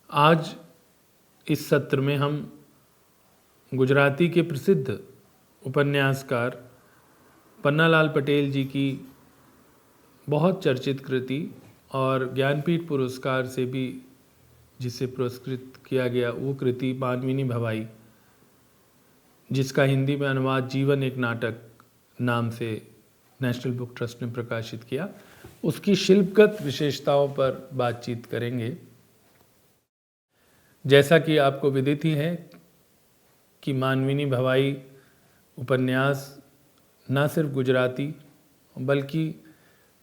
आज इस सत्र में हम गुजराती के प्रसिद्ध उपन्यासकार पन्नालाल पटेल जी की बहुत चर्चित कृति और ज्ञानपीठ पुरस्कार से भी जिसे पुरस्कृत किया गया वो कृति मानविनी भवाई, जिसका हिंदी में अनुवाद जीवन एक नाटक नाम से नेशनल बुक ट्रस्ट ने प्रकाशित किया, उसकी शिल्पगत विशेषताओं पर बातचीत करेंगे। जैसा कि आपको विदित ही है कि मानविनी भवाई उपन्यास न सिर्फ गुजराती बल्कि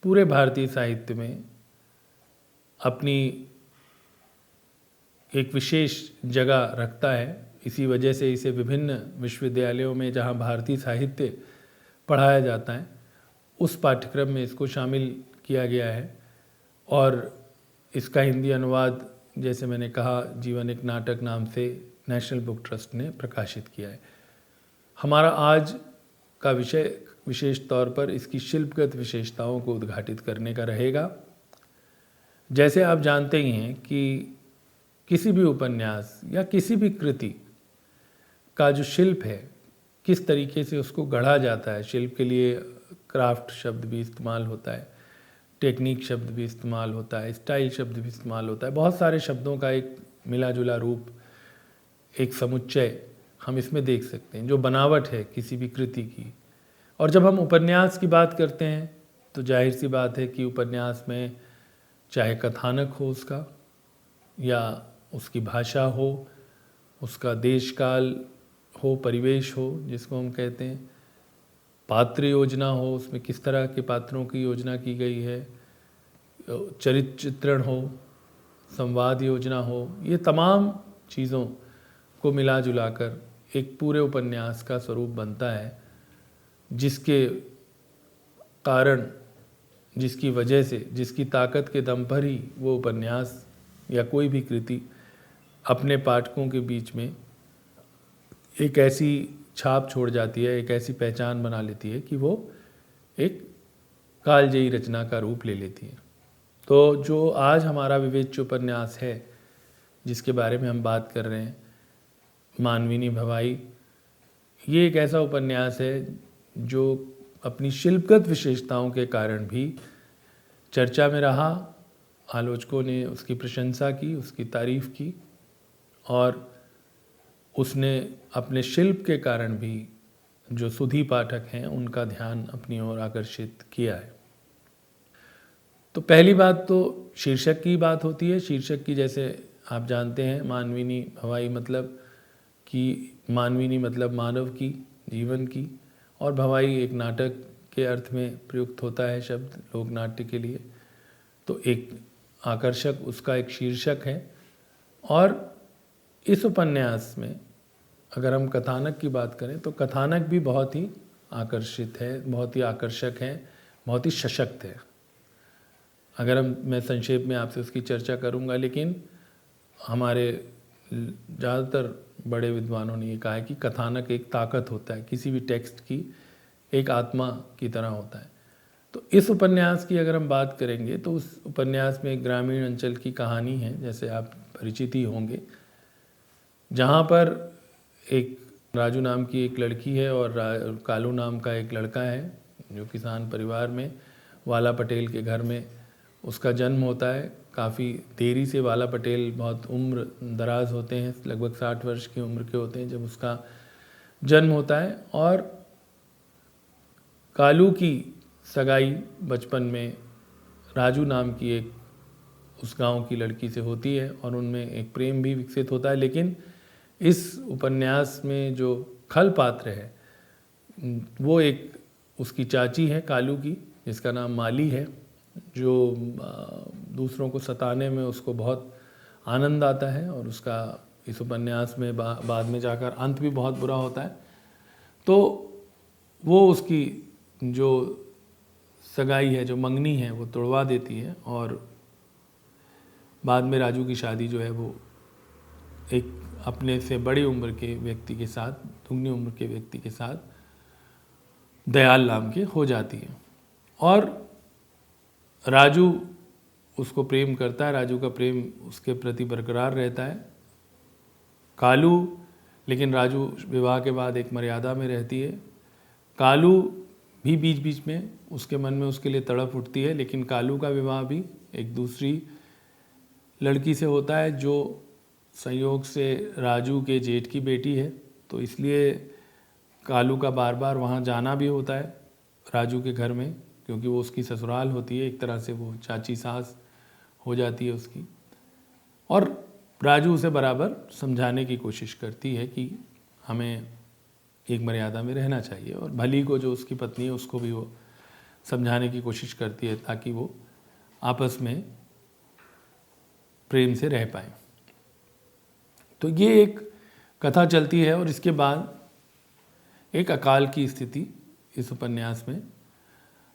पूरे भारतीय साहित्य में अपनी एक विशेष जगह रखता है। इसी वजह से इसे विभिन्न विश्वविद्यालयों में जहाँ भारतीय साहित्य पढ़ाया जाता है उस पाठ्यक्रम में इसको शामिल किया गया है और इसका हिंदी अनुवाद, जैसे मैंने कहा, जीवन एक नाटक नाम से नेशनल बुक ट्रस्ट ने प्रकाशित किया है। हमारा आज का विषय विशेष तौर पर इसकी शिल्पगत विशेषताओं को उद्घाटित करने का रहेगा। जैसे आप जानते ही हैं कि किसी भी उपन्यास या किसी भी कृति का जो शिल्प है, किस तरीके से उसको गढ़ा जाता है। शिल्प के लिए क्राफ्ट शब्द भी इस्तेमाल होता है, टेक्निक शब्द भी इस्तेमाल होता है, स्टाइल शब्द भी इस्तेमाल होता है। बहुत सारे शब्दों का एक मिला जुला रूप, एक समुच्चय हम इसमें देख सकते हैं, जो बनावट है किसी भी कृति की। और जब हम उपन्यास की बात करते हैं तो जाहिर सी बात है कि उपन्यास में चाहे कथानक हो उसका, या उसकी भाषा हो, उसका देश काल हो, परिवेश हो जिसको हम कहते हैं, पात्र योजना हो, उसमें किस तरह के पात्रों की योजना की गई है, चरित्र चित्रण हो, संवाद योजना हो, ये तमाम चीज़ों को मिला जुलाकर एक पूरे उपन्यास का स्वरूप बनता है, जिसके कारण, जिसकी वजह से, जिसकी ताकत के दम पर ही वो उपन्यास या कोई भी कृति अपने पाठकों के बीच में एक ऐसी छाप छोड़ जाती है, एक ऐसी पहचान बना लेती है कि वो एक कालजयी रचना का रूप ले लेती है। तो जो आज हमारा विवेच्य उपन्यास है जिसके बारे में हम बात कर रहे हैं, मानविनी भवाई, ये एक ऐसा उपन्यास है जो अपनी शिल्पगत विशेषताओं के कारण भी चर्चा में रहा। आलोचकों ने उसकी प्रशंसा की, उसकी तारीफ़ की और उसने अपने शिल्प के कारण भी जो सुधी पाठक हैं उनका ध्यान अपनी ओर आकर्षित किया है। तो पहली बात तो शीर्षक की बात होती है। शीर्षक की, जैसे आप जानते हैं, मानविनी भवाई मतलब कि मानविनी मतलब मानव की, जीवन की, और भवाई एक नाटक के अर्थ में प्रयुक्त होता है शब्द लोक नाट्य के लिए। तो एक आकर्षक उसका एक शीर्षक है। और इस उपन्यास में अगर हम कथानक की बात करें तो कथानक भी बहुत ही आकर्षित है, बहुत ही आकर्षक है, बहुत ही सशक्त है। अगर मैं संक्षेप में आपसे उसकी चर्चा करूंगा, लेकिन हमारे ज़्यादातर बड़े विद्वानों ने ये कहा है कि कथानक एक ताकत होता है, किसी भी टेक्स्ट की एक आत्मा की तरह होता है। तो इस उपन्यास की अगर हम बात करेंगे तो उस उपन्यास में एक ग्रामीण अंचल की कहानी है, जैसे आप परिचित ही होंगे, जहाँ पर एक राजू नाम की एक लड़की है और कालू नाम का एक लड़का है, जो किसान परिवार में वाला पटेल के घर में उसका जन्म होता है। काफ़ी देरी से वाला पटेल बहुत उम्र दराज होते हैं, लगभग 60 वर्ष की उम्र के होते हैं जब उसका जन्म होता है। और कालू की सगाई बचपन में राजू नाम की एक उस गांव की लड़की से होती है और उनमें एक प्रेम भी विकसित होता है। लेकिन इस उपन्यास में जो खल पात्र है वो एक उसकी चाची है कालू की, जिसका नाम माली है, जो दूसरों को सताने में उसको बहुत आनंद आता है और उसका इस उपन्यास में बाद में जाकर अंत भी बहुत बुरा होता है। तो वो उसकी जो सगाई है, जो मंगनी है, वो तोड़वा देती है और बाद में राजू की शादी जो है वो एक अपने से बड़ी उम्र के व्यक्ति के साथ, दुगनी उम्र के व्यक्ति के साथ, दयाल नाम के, हो जाती है। और राजू उसको प्रेम करता है, राजू का प्रेम उसके प्रति बरकरार रहता है। कालू, लेकिन राजू विवाह के बाद एक मर्यादा में रहती है। कालू भी बीच बीच में उसके मन में उसके लिए तड़प उठती है, लेकिन कालू का विवाह भी एक दूसरी लड़की से होता है जो संयोग से राजू के जेठ की बेटी है। तो इसलिए कालू का बार बार वहाँ जाना भी होता है राजू के घर में, क्योंकि वो उसकी ससुराल होती है, एक तरह से वो चाची सास हो जाती है उसकी। और राजू उसे बराबर समझाने की कोशिश करती है कि हमें एक मर्यादा में रहना चाहिए, और भली को जो उसकी पत्नी है उसको भी वो समझाने की कोशिश करती है ताकि वो आपस में प्रेम से रह पाए। तो ये एक कथा चलती है और इसके बाद एक अकाल की स्थिति इस उपन्यास में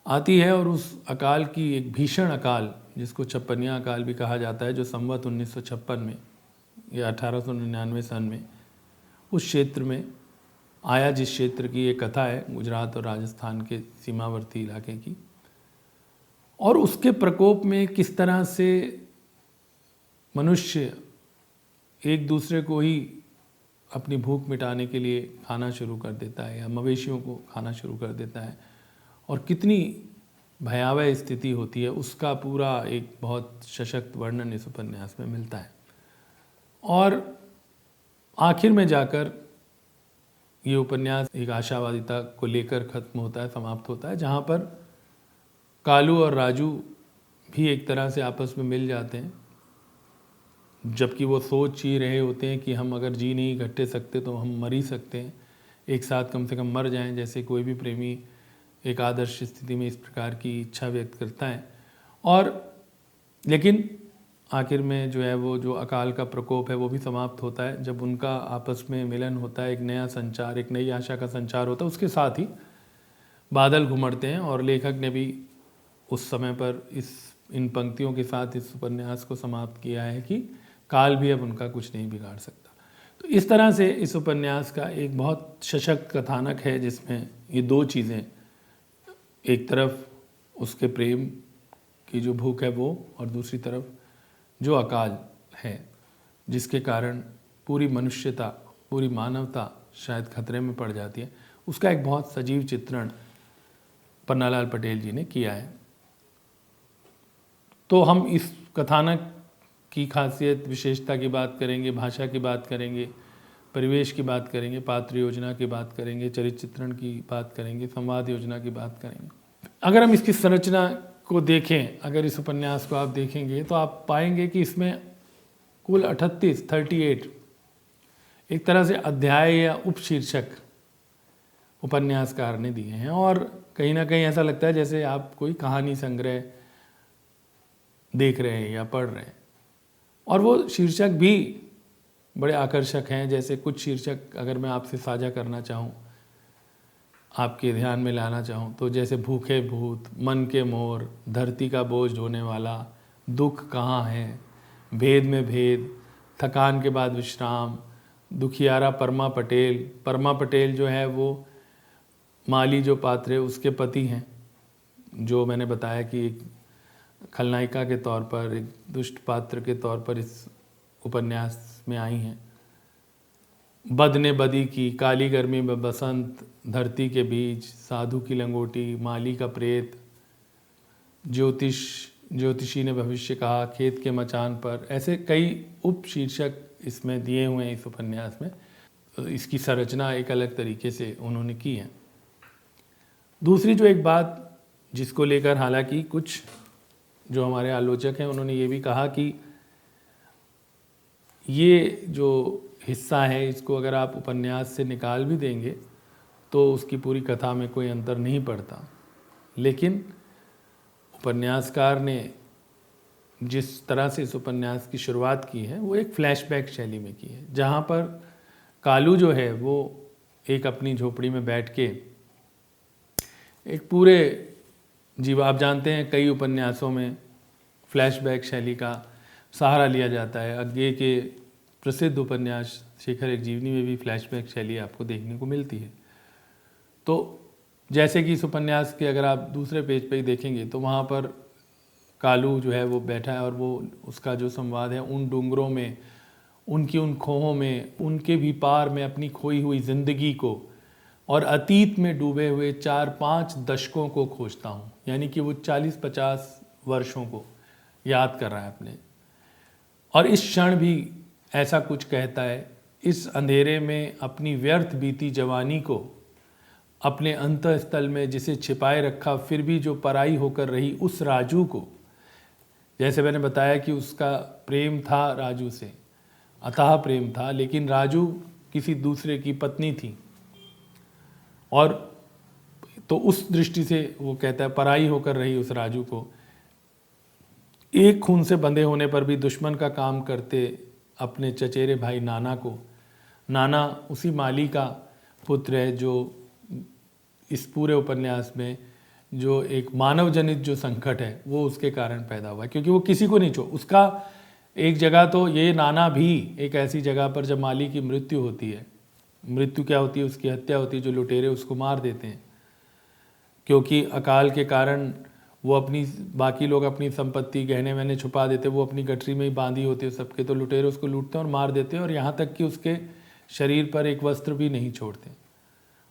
आती है, और उस अकाल की एक भीषण अकाल जिसको छप्पनिया अकाल भी कहा जाता है, जो संवत 1956 में या 1899 सन में उस क्षेत्र में आया, जिस क्षेत्र की ये कथा है, गुजरात और राजस्थान के सीमावर्ती इलाके की। और उसके प्रकोप में किस तरह से मनुष्य एक दूसरे को ही अपनी भूख मिटाने के लिए खाना शुरू कर देता है या मवेशियों को खाना शुरू कर देता है, और कितनी भयावह स्थिति होती है उसका पूरा एक बहुत सशक्त वर्णन इस उपन्यास में मिलता है। और आखिर में जाकर ये उपन्यास एक आशावादिता को लेकर खत्म होता है, समाप्त होता है, जहाँ पर कालू और राजू भी एक तरह से आपस में मिल जाते हैं, जबकि वो सोच ही रहे होते हैं कि हम अगर जी नहीं घटे सकते तो हम मर ही सकते हैं, एक साथ कम से कम मर जाएं, जैसे कोई भी प्रेमी एक आदर्श स्थिति में इस प्रकार की इच्छा व्यक्त करता है। और लेकिन आखिर में जो है वो जो अकाल का प्रकोप है वो भी समाप्त होता है जब उनका आपस में मिलन होता है, एक नया संचार, एक नई आशा का संचार होता है। उसके साथ ही बादल घुमड़ते हैं, और लेखक ने भी उस समय पर इन पंक्तियों के साथ इस उपन्यास को समाप्त किया है कि काल भी अब उनका कुछ नहीं बिगाड़ सकता। तो इस तरह से इस उपन्यास का एक बहुत सशक्त कथानक है जिसमें ये दो चीज़ें, एक तरफ उसके प्रेम की जो भूख है वो, और दूसरी तरफ जो अकाल है जिसके कारण पूरी मनुष्यता, पूरी मानवता शायद खतरे में पड़ जाती है, उसका एक बहुत सजीव चित्रण पन्नालाल पटेल जी ने किया है। तो हम इस कथानक की खासियत, विशेषता की बात करेंगे, भाषा की बात करेंगे, परिवेश की बात करेंगे, पात्र योजना की बात करेंगे, चरित्र चित्रण की बात करेंगे, संवाद योजना की बात करेंगे। अगर हम इसकी संरचना को देखें, अगर इस उपन्यास को आप देखेंगे तो आप पाएंगे कि इसमें कुल 38 एक तरह से अध्याय या उपशीर्षक उपन्यासकार ने दिए हैं, और कहीं ना कहीं ऐसा लगता है जैसे आप कोई कहानी संग्रह देख रहे हैं या पढ़ रहे हैं। और वो शीर्षक भी बड़े आकर्षक हैं। जैसे कुछ शीर्षक अगर मैं आपसे साझा करना चाहूँ, आपके ध्यान में लाना चाहूँ, तो जैसे भूखे भूत, मन के मोर, धरती का बोझ ढोने वाला, दुख कहाँ है, भेद में भेद, थकान के बाद विश्राम, दुखियारा परमा पटेल। परमा पटेल जो है वो माली जो पात्र है उसके पति हैं, जो मैंने बताया कि एक खलनायिका के तौर पर, एक दुष्ट पात्र के तौर पर इस उपन्यास में आई हैं। बद ने बदी की, काली गर्मी में बसंत, धरती के बीच, साधु की लंगोटी, माली का प्रेत, ज्योतिषी ने भविष्य कहा, खेत के मचान पर, ऐसे कई उप शीर्षक इसमें दिए हुए हैं इस उपन्यास में। तो इसकी संरचना एक अलग तरीके से उन्होंने की है। दूसरी जो एक बात जिसको लेकर हालांकि कुछ जो हमारे आलोचक हैं उन्होंने ये भी कहा कि ये जो हिस्सा है इसको अगर आप उपन्यास से निकाल भी देंगे तो उसकी पूरी कथा में कोई अंतर नहीं पड़ता। लेकिन उपन्यासकार ने जिस तरह से इस उपन्यास की शुरुआत की है वो एक फ्लैशबैक शैली में की है, जहाँ पर कालू जो है वो एक अपनी झोपड़ी में बैठ के एक पूरे आप जानते हैं कई उपन्यासों में फ्लैशबैक शैली का सहारा लिया जाता है। आगे के प्रसिद्ध उपन्यास शेखर एक जीवनी में भी फ्लैशबैक शैली आपको देखने को मिलती है। तो जैसे कि इस उपन्यास के अगर आप दूसरे पेज पे ही देखेंगे तो वहाँ पर कालू जो है वो बैठा है और वो उसका जो संवाद है, उन डूंगरों में, उनकी उन खोहों में, उनके भी पार में अपनी खोई हुई ज़िंदगी को और अतीत में डूबे हुए 4-5 दशकों को खोजता हूँ। यानी कि वो 40-50 वर्षों को याद कर रहा है अपने। और इस क्षण भी ऐसा कुछ कहता है, इस अंधेरे में अपनी व्यर्थ बीती जवानी को, अपने अंतःस्थल में जिसे छिपाए रखा फिर भी जो पराई होकर रही उस राजू को। जैसे मैंने बताया कि उसका प्रेम था राजू से, अथाह प्रेम था, लेकिन राजू किसी दूसरे की पत्नी थी। और तो उस दृष्टि से वो कहता है पराई होकर रही उस राजू को, एक खून से बंधे होने पर भी दुश्मन का काम करते अपने चचेरे भाई नाना को। नाना उसी माली का पुत्र है जो इस पूरे उपन्यास में जो एक मानव जनित जो संकट है वो उसके कारण पैदा हुआ है, क्योंकि वो किसी को नहीं उसका एक जगह तो ये नाना भी एक ऐसी जगह पर जब माली की मृत्यु होती है, मृत्यु क्या होती है, उसकी हत्या होती है, जो लुटेरे उसको मार देते हैं, क्योंकि अकाल के कारण वो अपनी बाकी लोग अपनी संपत्ति गहने वहने छुपा देते, वो अपनी गठरी में ही बांधी होती है सबके, तो लुटेरे उसको लूटते हैं और मार देते हैं, और यहाँ तक कि उसके शरीर पर एक वस्त्र भी नहीं छोड़ते।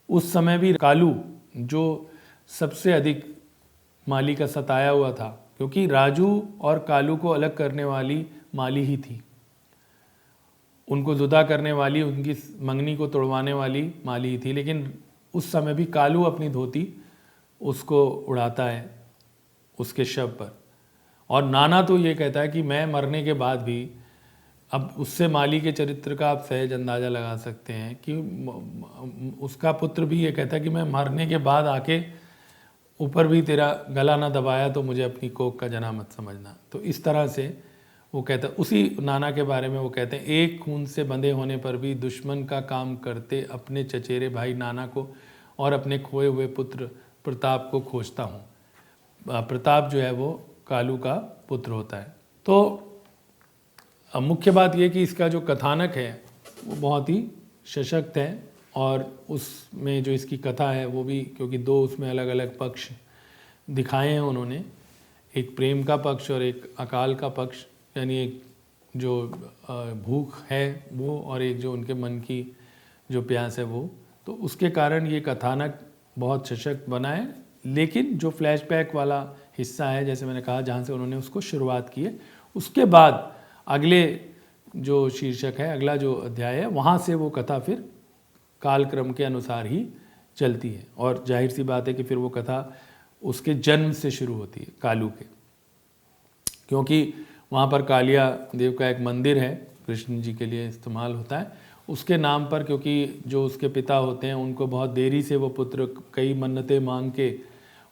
उस समय भी कालू जो सबसे अधिक माली का सताया हुआ था, क्योंकि राजू और कालू को अलग करने वाली माली ही थी, उनको जुदा करने वाली, उनकी मंगनी को तोड़वाने वाली माली ही थी। लेकिन उस समय भी कालू अपनी धोती उसको उड़ाता है उसके शव पर। और नाना तो ये कहता है कि मैं मरने के बाद भी, अब उससे माली के चरित्र का आप सहज अंदाज़ा लगा सकते हैं कि उसका पुत्र भी ये कहता है कि मैं मरने के बाद आके ऊपर भी तेरा गला ना दबाया तो मुझे अपनी कोख का जना मत समझना। तो इस तरह से वो कहता है, उसी नाना के बारे में वो कहते हैं, एक खून से बंधे होने पर भी दुश्मन का काम करते अपने चचेरे भाई नाना को और अपने खोए हुए पुत्र प्रताप को खोजता हूँ। प्रताप जो है वो कालू का पुत्र होता है। तो अब मुख्य बात यह कि इसका जो कथानक है वो बहुत ही सशक्त है, और उसमें जो इसकी कथा है वो भी, क्योंकि दो उसमें अलग अलग पक्ष दिखाए हैं उन्होंने, एक प्रेम का पक्ष और एक अकाल का पक्ष, यानी एक जो भूख है वो और एक जो उनके मन की जो प्यास है वो। तो उसके कारण ये कथानक बहुत सशक्त बना है। लेकिन जो फ्लैशबैक वाला हिस्सा है, जैसे मैंने कहा, जहाँ से उन्होंने उसको शुरुआत की है, उसके बाद अगले जो शीर्षक है, अगला जो अध्याय है, वहाँ से वो कथा फिर कालक्रम के अनुसार ही चलती है। और जाहिर सी बात है कि फिर वो कथा उसके जन्म से शुरू होती है, कालू के, क्योंकि वहाँ पर कालिया देव का एक मंदिर है, कृष्ण जी के लिए इस्तेमाल होता है, उसके नाम पर, क्योंकि जो उसके पिता होते हैं उनको बहुत देरी से वो पुत्र कई मन्नतें मांग के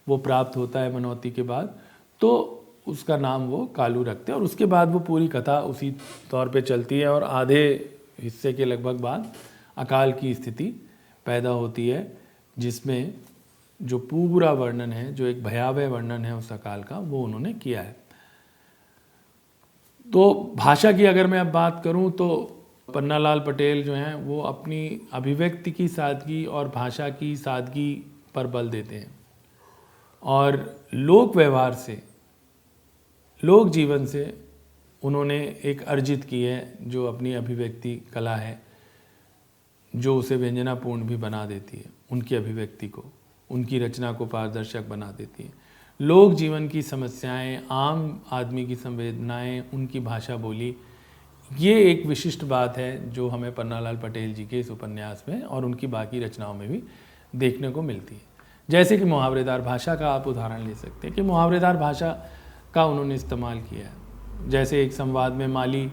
वो प्राप्त होता है मनौती के बाद, तो उसका नाम वो कालू रखते हैं। और उसके बाद वो पूरी कथा उसी तौर पे चलती है, और आधे हिस्से के लगभग बाद अकाल की स्थिति पैदा होती है, जिसमें जो पूरा वर्णन है, जो एक भयावह वर्णन है उस अकाल का, वो उन्होंने किया है। तो भाषा की अगर मैं अब बात करूं तो पन्नालाल पटेल जो हैं वो अपनी अभिव्यक्ति की सादगी और भाषा की सादगी पर बल देते हैं, और लोक व्यवहार से, लोक जीवन से उन्होंने एक अर्जित की है जो अपनी अभिव्यक्ति कला है, जो उसे व्यंजनापूर्ण भी बना देती है, उनकी अभिव्यक्ति को, उनकी रचना को पारदर्शक बना देती है। लोक जीवन की समस्याएं, आम आदमी की संवेदनाएं, उनकी भाषा बोली, ये एक विशिष्ट बात है जो हमें पन्नालाल पटेल जी के इस उपन्यास में और उनकी बाकी रचनाओं में भी देखने को मिलती है। जैसे कि मुहावरेदार भाषा का आप उदाहरण ले सकते हैं कि मुहावरेदार भाषा का उन्होंने इस्तेमाल किया है। जैसे एक संवाद में माली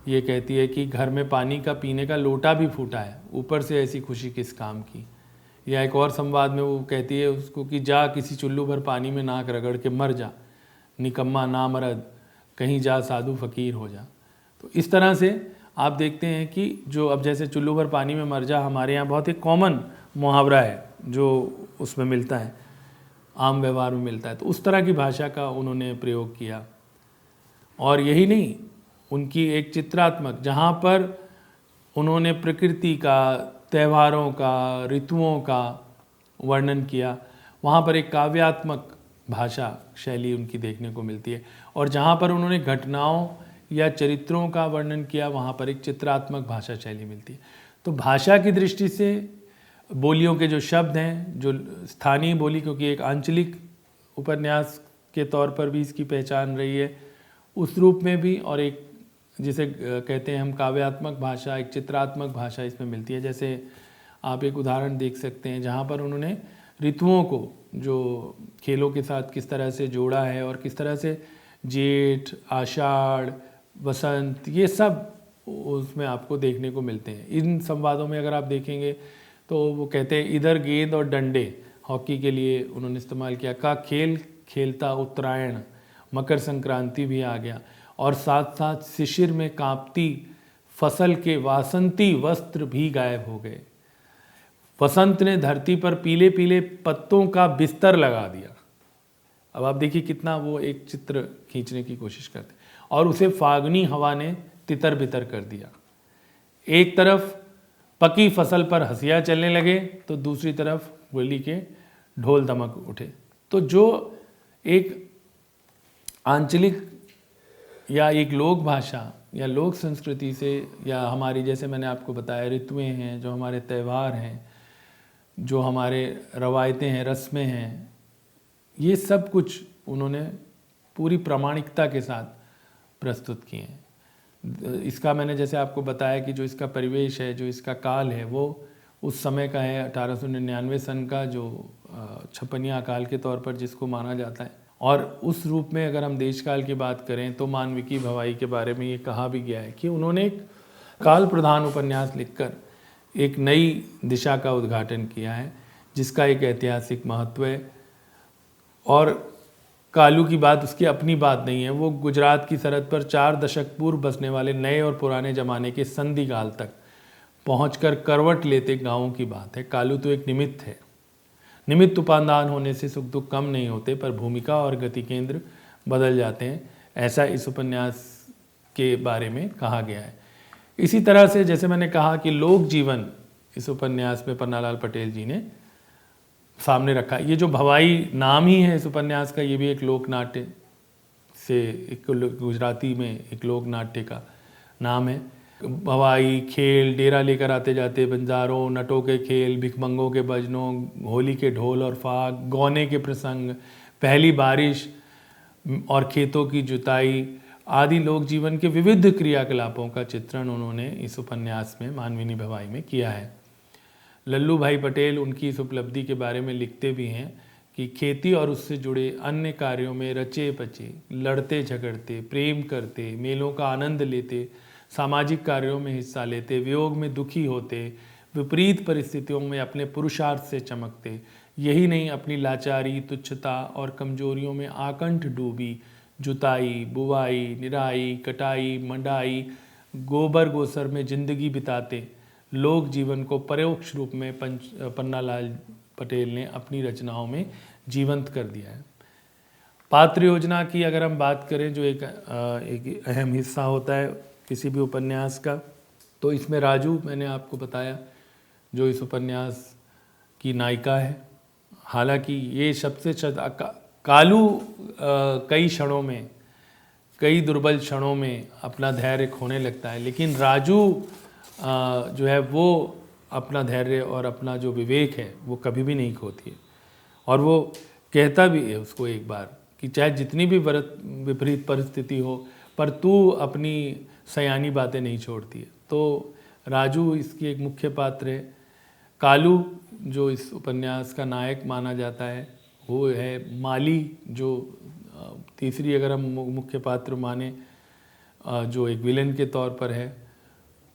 ये कहती है कि घर में पानी का पीने का लोटा भी फूटा है, ऊपर से ऐसी खुशी किस काम की। या एक और संवाद में वो कहती है उसको कि जा किसी चुल्लू भर पानी में नाक रगड़ के मर जा, निकम्मा नामर्द, कहीं जा साधु फकीर हो जा। तो इस तरह से आप देखते हैं कि जो अब जैसे चुल्लू भर पानी में मर जा हमारे यहाँ बहुत ही कॉमन मुहावरा है जो उसमें मिलता है, आम व्यवहार में मिलता है, तो उस तरह की भाषा का उन्होंने प्रयोग किया। और यही नहीं, उनकी एक चित्रात्मक, जहाँ पर उन्होंने प्रकृति का, त्योहारों का, ऋतुओं का वर्णन किया, वहाँ पर एक काव्यात्मक भाषा शैली उनकी देखने को मिलती है। और जहाँ पर उन्होंने घटनाओं या चरित्रों का वर्णन किया वहाँ पर एक चित्रात्मक भाषा शैली मिलती है। तो भाषा की दृष्टि से बोलियों के जो शब्द हैं, जो स्थानीय बोली, क्योंकि एक आंचलिक उपन्यास के तौर पर भी इसकी पहचान रही है, उस रूप में भी, और एक जिसे कहते हैं हम काव्यात्मक भाषा, एक चित्रात्मक भाषा इसमें मिलती है। जैसे आप एक उदाहरण देख सकते हैं जहाँ पर उन्होंने ऋतुओं को जो खेलों के साथ किस तरह से जोड़ा है और किस तरह से जेठ, आषाढ़, वसंत, ये सब उसमें आपको देखने को मिलते हैं। इन संवादों में अगर आप देखेंगे तो वो कहते हैं इधर गेंद और डंडे, हॉकी के लिए उन्होंने इस्तेमाल किया, का खेल खेलता उत्तरायण, मकर संक्रांति भी आ गया, और साथ साथ शिशिर में कांपती फसल के वासंती वस्त्र भी गायब हो गए। वसंत ने धरती पर पीले पीले पत्तों का बिस्तर लगा दिया। अब आप देखिए कितना वो एक चित्र खींचने की कोशिश करते, और उसे फागुनी हवा ने तितर बितर कर दिया। एक तरफ पकी फसल पर हंसिया चलने लगे तो दूसरी तरफ होली के ढोल दमक उठे। तो जो एक आंचलिक या एक लोक भाषा या लोक संस्कृति से, या हमारी, जैसे मैंने आपको बताया, ऋतुएं हैं, जो हमारे त्यौहार हैं, जो हमारे रवायतें हैं, रस्में हैं, ये सब कुछ उन्होंने पूरी प्रामाणिकता के साथ प्रस्तुत किए हैं। इसका मैंने जैसे आपको बताया कि जो इसका परिवेश है, जो इसका काल है, वो उस समय का है 1899 सन का, जो छप्पनिया काल के तौर पर जिसको माना जाता है। और उस रूप में अगर हम देशकाल की बात करें तो मानविकी भवाई के बारे में ये कहा भी गया है कि उन्होंने एक काल प्रधान उपन्यास लिखकर एक नई दिशा का उद्घाटन किया है, जिसका एक ऐतिहासिक महत्व है। और कालू की बात उसकी अपनी बात नहीं है, वो गुजरात की सरहद पर 4 दशक पूर्व बसने वाले नए और पुराने ज़माने के संधि काल तक पहुंचकर करवट लेते गाँवों की बात है। कालू तो एक निमित्त है। निमित्त उपादान होने से सुख दुख कम नहीं होते, पर भूमिका और गति केंद्र बदल जाते हैं, ऐसा इस उपन्यास के बारे में कहा गया है। इसी तरह से जैसे मैंने कहा कि लोक जीवन इस उपन्यास में पन्नालाल पटेल जी ने सामने रखा। ये जो भवाई नाम ही है इस उपन्यास का, ये भी एक लोक नाट्य से, एक गुजराती में एक लोक नाट्य का नाम है। भवाई खेल, डेरा लेकर आते जाते बंजारों, नटों के खेल, भिखमंगों के भजनों, होली के ढोल और फाग, गौने के प्रसंग, पहली बारिश और खेतों की जुताई आदि लोक जीवन के विविध क्रियाकलापों का चित्रण उन्होंने इस उपन्यास में, मानविनी भवाई में, किया है। लल्लू भाई पटेल उनकी इस उपलब्धि के बारे में लिखते भी हैं कि खेती और उससे जुड़े अन्य कार्यों में रचे पचे, लड़ते झगड़ते, प्रेम करते, मेलों का आनंद लेते, सामाजिक कार्यों में हिस्सा लेते, वियोग में दुखी होते, विपरीत परिस्थितियों में अपने पुरुषार्थ से चमकते, यही नहीं अपनी लाचारी, तुच्छता और कमजोरियों में आकंठ डूबी जुताई, बुवाई, निराई, कटाई, मंडाई, गोबर गोसर में जिंदगी बिताते लोक जीवन को परोक्ष रूप में पन्नालाल पटेल ने अपनी रचनाओं में जीवंत कर दिया है। पात्र योजना की अगर हम बात करें, जो एक अहम हिस्सा होता है किसी भी उपन्यास का, तो इसमें राजू, मैंने आपको बताया, जो इस उपन्यास की नायिका है। हालांकि ये सबसे कालू कई क्षणों में, कई दुर्बल क्षणों में अपना धैर्य खोने लगता है, लेकिन राजू जो है वो अपना धैर्य और अपना जो विवेक है वो कभी भी नहीं खोती है। और वो कहता भी है उसको एक बार कि चाहे जितनी भी विपरीत परिस्थिति हो, पर तू अपनी सयानी बातें नहीं छोड़ती है। तो राजू इसकी एक मुख्य पात्र है। कालू जो इस उपन्यास का नायक माना जाता है वो है माली, जो तीसरी अगर हम मुख्य पात्र माने, जो एक विलेन के तौर पर है,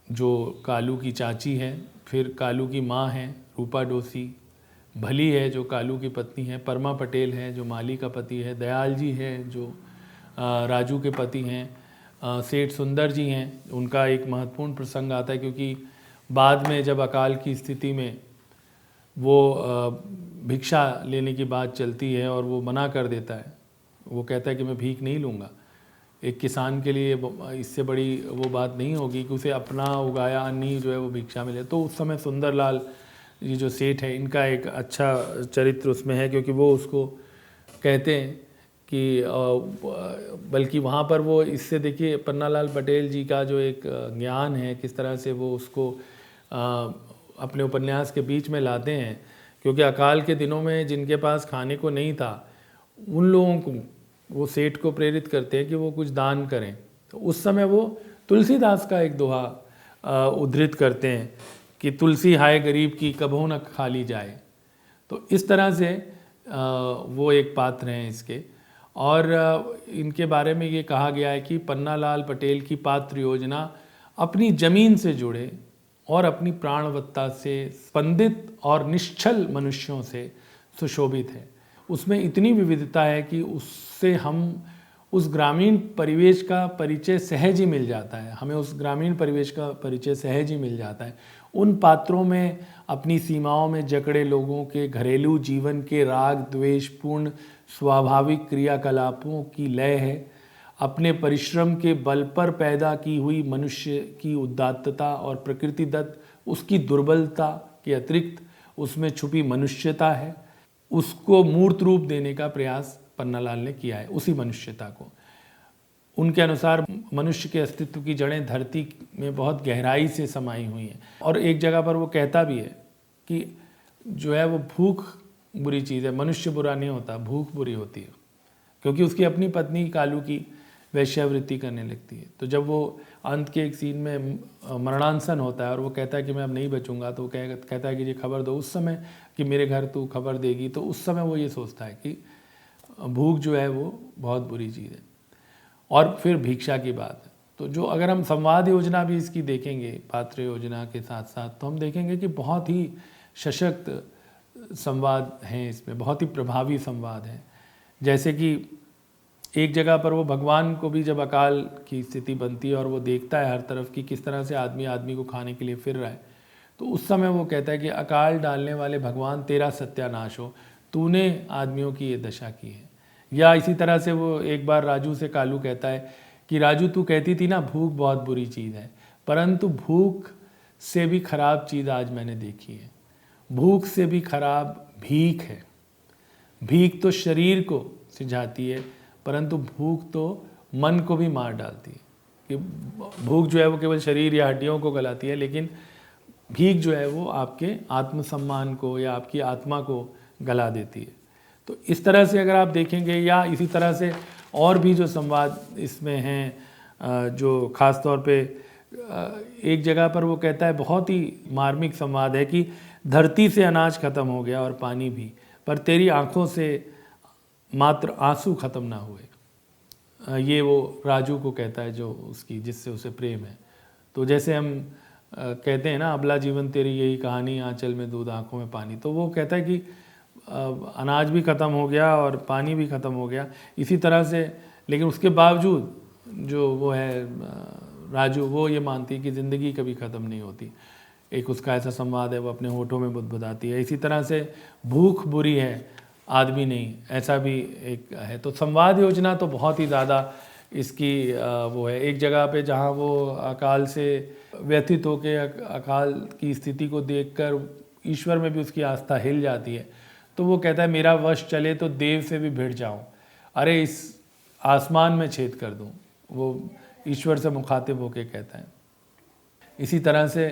जो कालू की चाची है। फिर कालू की माँ है रूपा डोसी, भली है जो कालू की पत्नी है, परमा पटेल है जो माली का पति है, दयाल जी है जो राजू के पति हैं, सेठ सुंदर जी हैं। उनका एक महत्वपूर्ण प्रसंग आता है क्योंकि बाद में जब अकाल की स्थिति में वो भिक्षा लेने की बात चलती है और वो मना कर देता है, वो कहता है कि मैं भीख नहीं लूँगा। एक किसान के लिए इससे बड़ी वो बात नहीं होगी कि उसे अपना उगाया अन्न ही जो है वो भिक्षा मिले। तो उस समय सुंदरलाल ये जो सेठ है, इनका एक अच्छा चरित्र उसमें है, क्योंकि वो उसको कहते हैं कि बल्कि वहाँ पर वो इससे देखिए पन्नालाल पटेल जी का जो एक ज्ञान है, किस तरह से वो उसको अपने उपन्यास के बीच में लाते हैं, क्योंकि अकाल के दिनों में जिनके पास खाने को नहीं था उन लोगों को वो सेठ को प्रेरित करते हैं कि वो कुछ दान करें। तो उस समय वो तुलसीदास का एक दोहा उद्धृत करते हैं कि तुलसी हाय गरीब की कबहू न खाली जाए। तो इस तरह से वो एक पात्र हैं इसके। और इनके बारे में ये कहा गया है कि पन्नालाल पटेल की पात्र योजना अपनी जमीन से जुड़े और अपनी प्राणवत्ता से स्पंदित और निश्चल मनुष्यों से सुशोभित है। उसमें इतनी विविधता है कि उससे हम उस ग्रामीण परिवेश का परिचय सहज ही मिल जाता है, हमें उस ग्रामीण परिवेश का परिचय सहज ही मिल जाता है। उन पात्रों में अपनी सीमाओं में जकड़े लोगों के घरेलू जीवन के राग द्वेषपूर्ण स्वाभाविक क्रियाकलापों की लय है। अपने परिश्रम के बल पर पैदा की हुई मनुष्य की उदात्तता और प्रकृतिदत्त उसकी दुर्बलता के अतिरिक्त उसमें छुपी मनुष्यता है, उसको मूर्त रूप देने का प्रयास पन्नालाल ने किया है, उसी मनुष्यता को। उनके अनुसार मनुष्य के अस्तित्व की जड़ें धरती में बहुत गहराई से समाई हुई हैं। और एक जगह पर वो कहता भी है कि जो है वो भूख बुरी चीज़ है, मनुष्य बुरा नहीं होता, भूख बुरी होती है, क्योंकि उसकी अपनी पत्नी कालू की वैश्यावृत्ति करने लगती है। तो जब वो अंत के एक सीन में मरणांसन होता है और वो कहता है कि मैं अब नहीं बचूंगा, तो वो कहता है कि ये खबर दो उस समय कि मेरे घर तू खबर देगी। तो उस समय वो ये सोचता है कि भूख जो है वो बहुत बुरी चीज़ है। और फिर भिक्षा की बात है, तो जो अगर हम संवाद योजना भी इसकी देखेंगे पात्र योजना के साथ साथ, तो हम देखेंगे कि बहुत ही सशक्त संवाद हैं इसमें, बहुत ही प्रभावी संवाद हैं। जैसे कि एक जगह पर वो भगवान को भी जब अकाल की स्थिति बनती है और वो देखता है हर तरफ कि किस तरह से आदमी आदमी को खाने के लिए फिर रहा है, तो उस समय वो कहता है कि अकाल डालने वाले भगवान तेरा सत्यानाश हो, तूने आदमियों की ये दशा की है। या इसी तरह से वो एक बार राजू से कालू कहता है कि राजू तू कहती थी ना भूख बहुत बुरी चीज़ है, परंतु भूख से भी खराब चीज़ आज मैंने देखी है। भूख से भी खराब भीख है। भीख तो शरीर को सिझाती है, परंतु भूख तो मन को भी मार डालती है। कि भूख जो है वो केवल शरीर या हड्डियों को गलाती है, लेकिन भीख जो है वो आपके आत्मसम्मान को या आपकी आत्मा को गला देती है। तो इस तरह से अगर आप देखेंगे, या इसी तरह से और भी जो संवाद इसमें हैं, जो ख़ास तौर पे एक जगह पर वो कहता है, बहुत ही मार्मिक संवाद है कि धरती से अनाज ख़त्म हो गया और पानी भी, पर तेरी आँखों से मात्र आंसू ख़त्म ना हुए। ये वो राजू को कहता है जो उसकी जिससे उसे प्रेम है। तो जैसे हम कहते हैं ना, अबला जीवन तेरी यही कहानी, आंचल में दूध आँखों में पानी, तो वो कहता है कि अनाज भी ख़त्म हो गया और पानी भी ख़त्म हो गया। इसी तरह से, लेकिन उसके बावजूद जो वो है राजू, वो ये मानती है कि ज़िंदगी कभी ख़त्म नहीं होती। एक उसका ऐसा संवाद है, वो अपने होठों में बुदबुदाती है। इसी तरह से भूख बुरी है, आदमी नहीं, ऐसा भी एक है। तो संवाद योजना तो बहुत ही ज़्यादा इसकी वो है। एक जगह पे जहाँ वो अकाल से व्यथित होकर अकाल की स्थिति को देखकर ईश्वर में भी उसकी आस्था हिल जाती है, तो वो कहता है मेरा वश चले तो देव से भी भिड़ जाऊं, अरे इस आसमान में छेद कर दूं। वो ईश्वर से मुखातिब होकर कहता है। इसी तरह से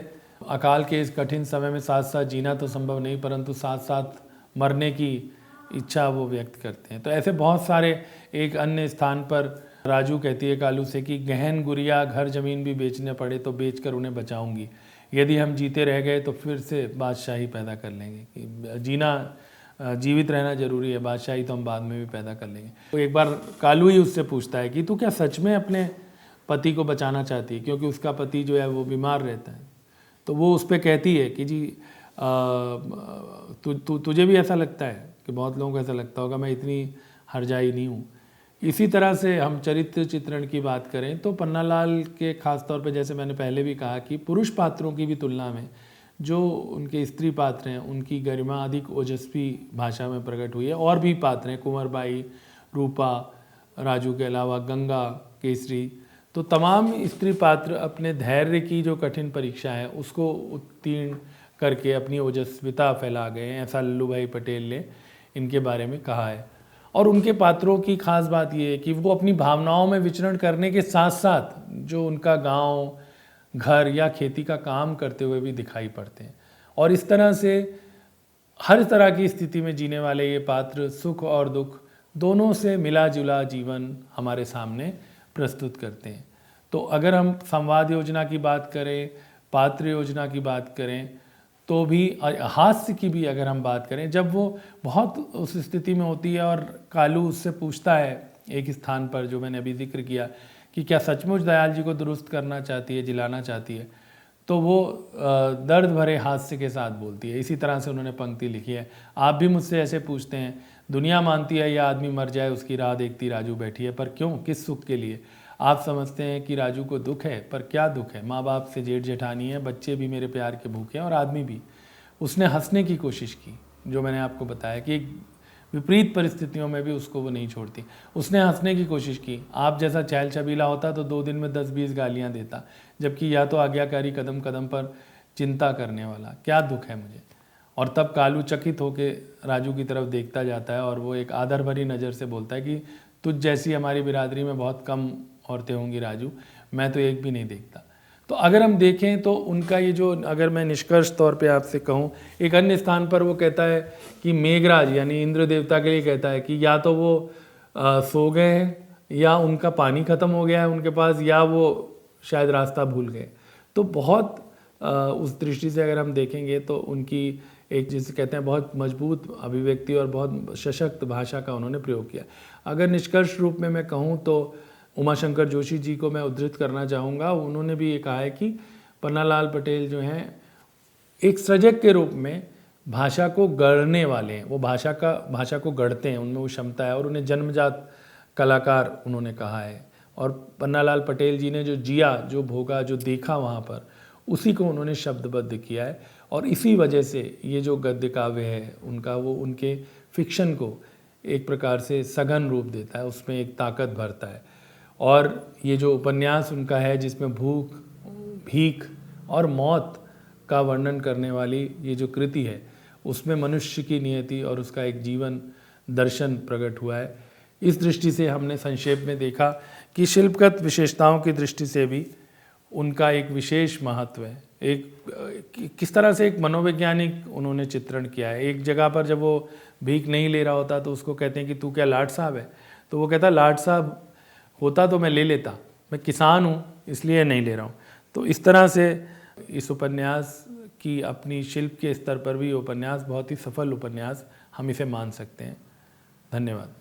अकाल के इस कठिन समय में साथ साथ जीना तो संभव नहीं, परंतु साथ साथ मरने की इच्छा वो व्यक्त करते हैं। तो ऐसे बहुत सारे। एक अन्य स्थान पर राजू कहती है कालू से कि गहन गुड़िया घर ज़मीन भी बेचने पड़े तो बेचकर उन्हें बचाऊंगी, यदि हम जीते रह गए तो फिर से बादशाही पैदा कर लेंगे। कि जीवित रहना जरूरी है, बादशाही तो हम बाद में भी पैदा कर लेंगे। तो एक बार कालू ही उससे पूछता है कि तू क्या सच में अपने पति को बचाना चाहती है, क्योंकि उसका पति जो है वो बीमार रहता है। तो वो उस पर कहती है कि जी तुझे भी ऐसा लगता है, कि बहुत लोगों को ऐसा लगता होगा, मैं इतनी हरजाई नहीं हूँ। इसी तरह से हम चरित्र चित्रण की बात करें तो पन्नालाल के ख़ास तौर पे, जैसे मैंने पहले भी कहा कि पुरुष पात्रों की भी तुलना में जो उनके स्त्री पात्र हैं उनकी गरिमा अधिक ओजस्वी भाषा में प्रकट हुई है। और भी पात्र हैं, कुंवरबाई, रूपा, राजू के अलावा गंगा, केसरी, तो तमाम स्त्री पात्र अपने धैर्य की जो कठिन परीक्षा है उसको उत्तीर्ण करके अपनी ओजस्विता फैला गए हैं। ऐसा लल्लू भाई पटेल ने इनके बारे में कहा है। और उनके पात्रों की खास बात ये है कि वो अपनी भावनाओं में विचरण करने के साथ साथ जो उनका गांव, घर या खेती का काम करते हुए भी दिखाई पड़ते हैं। और इस तरह से हर तरह की स्थिति में जीने वाले ये पात्र सुख और दुख दोनों से मिला जुला जीवन हमारे सामने प्रस्तुत करते हैं। तो अगर हम संवाद योजना की बात करें, पात्र योजना की बात करें, तो भी हास्य की भी अगर हम बात करें, जब वो बहुत उस स्थिति में होती है और कालू उससे पूछता है एक स्थान पर, जो मैंने अभी जिक्र किया, कि क्या सचमुच दयाल जी को दुरुस्त करना चाहती है, जिलाना चाहती है, तो वो दर्द भरे हास्य के साथ बोलती है। इसी तरह से उन्होंने पंक्ति लिखी है, आप भी मुझसे ऐसे पूछते हैं, दुनिया मानती है यह आदमी मर जाए उसकी राह देखती राजू बैठी है, पर क्यों, किस सुख के लिए? आप समझते हैं कि राजू को दुख है, पर क्या दुख है? माँ बाप से जेठ जेठानी है, बच्चे भी मेरे प्यार के भूखे हैं और आदमी भी। उसने हंसने की कोशिश की, जो मैंने आपको बताया कि विपरीत परिस्थितियों में भी उसको वो नहीं छोड़ती। उसने हंसने की कोशिश की, आप जैसा चहल छबीला होता तो 2 दिन में 10-20 गालियाँ देता, जबकि या तो आज्ञाकारी कदम कदम पर चिंता करने वाला, क्या दुख है मुझे? और तब कालू चकित होकर राजू की तरफ देखता जाता है और वो एक आदर भरी नज़र से बोलता है कि तुझ जैसी हमारी बिरादरी में बहुत कम औरतें होंगी राजू, मैं तो एक भी नहीं देखता। तो अगर हम देखें तो उनका ये जो, अगर मैं निष्कर्ष तौर पे आपसे कहूँ, एक अन्य स्थान पर वो कहता है कि मेघराज यानी इंद्र देवता के लिए कहता है कि या तो वो सो गए हैं, या उनका पानी ख़त्म हो गया है उनके पास, या वो शायद रास्ता भूल गए। तो बहुत उस दृष्टि से अगर हम देखेंगे तो उनकी एक, जिसे कहते हैं, बहुत मजबूत अभिव्यक्ति और बहुत सशक्त भाषा का उन्होंने प्रयोग किया। अगर निष्कर्ष रूप में मैं कहूँ तो उमाशंकर जोशी जी को मैं उद्धृत करना चाहूँगा। उन्होंने भी ये कहा है कि पन्नालाल पटेल जो हैं एक सृजक के रूप में भाषा को गढ़ने वाले हैं, वो भाषा को गढ़ते हैं, उनमें वो क्षमता है, और उन्हें जन्मजात कलाकार उन्होंने कहा है। और पन्नालाल पटेल जी ने जो जिया, जो भोगा, जो देखा वहाँ पर, उसी को उन्होंने शब्दबद्ध किया है। और इसी वजह से ये जो गद्य काव्य है उनका, वो उनके फिक्शन को एक प्रकार से सघन रूप देता है, उसमें एक ताकत भरता है। और ये जो उपन्यास उनका है जिसमें भूख, भीख और मौत का वर्णन करने वाली ये जो कृति है, उसमें मनुष्य की नियति और उसका एक जीवन दर्शन प्रकट हुआ है। इस दृष्टि से हमने संक्षेप में देखा कि शिल्पगत विशेषताओं की दृष्टि से भी उनका एक विशेष महत्व है। एक किस तरह से एक मनोवैज्ञानिक उन्होंने चित्रण किया है। एक जगह पर जब वो भीख नहीं ले रहा होता तो उसको कहते हैं कि तू क्या लाट साहब है? तो वो कहता लाट साहब होता तो मैं ले लेता, मैं किसान हूँ इसलिए नहीं ले रहा हूँ। तो इस तरह से इस उपन्यास की अपनी शिल्प के स्तर पर भी उपन्यास बहुत ही सफल उपन्यास हम इसे मान सकते हैं। धन्यवाद।